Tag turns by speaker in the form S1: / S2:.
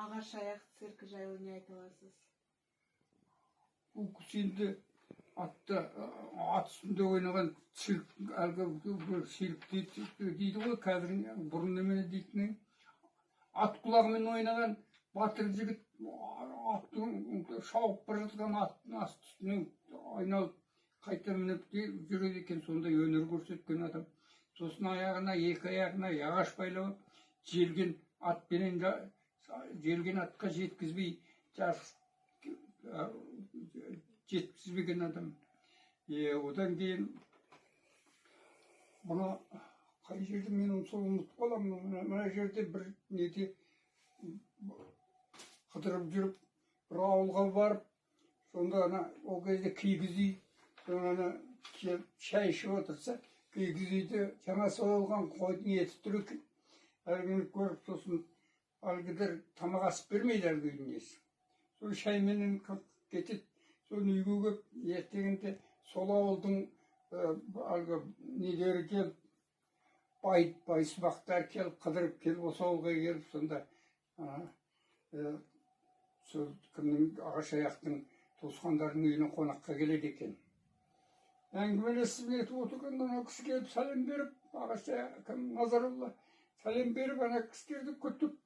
S1: ағаш аяқ циркі жайлы не айта аласыз?
S2: Бұл кісі енді ат үстінде ойнаған әлгі цирк дейді ғой, қазір бұрын немене дейтін. Ат құлағымен ойнаған батыр жігіт аттың шауып бара жатқан аттың үстіне айналып қайта мініп жүреді екен, сондай өнер көрсеткен адам. Сосын аяғына, екі аяғына ағаш байлап, желген атқа жеткізбей жеткізбеген адам. Одан кейін бұны қай жерде мен сол ұмытып қаламын. Мына жерде бір неде қыдырып жүріп, бір ауылға барып, сонда ол кезде киіз үй, сонда шай ішіп отырса, киіз үйде жаңа сойылған қойдың еті тұр екен. Әлгіні көріп, сосын әлгідер тамақ асып бермейді әлгі үйдің иесі. Сол шайменен кетеді, соны үйге келіп, ертеңінде сол ауылдың әлгі нелері келіп, байсымақтар келіп, қыдырып келіп, осы ауылға келіп, сонда сол кімнің ағаш аяқтың туысқандарының үйіне қонаққа келеді екен. Әңгімелесіп нетіп отырғанда ана кісі келіп сәлем беріп, ағаш аяқ Назаралла сәлем беріп, ана кісілерді күтіп,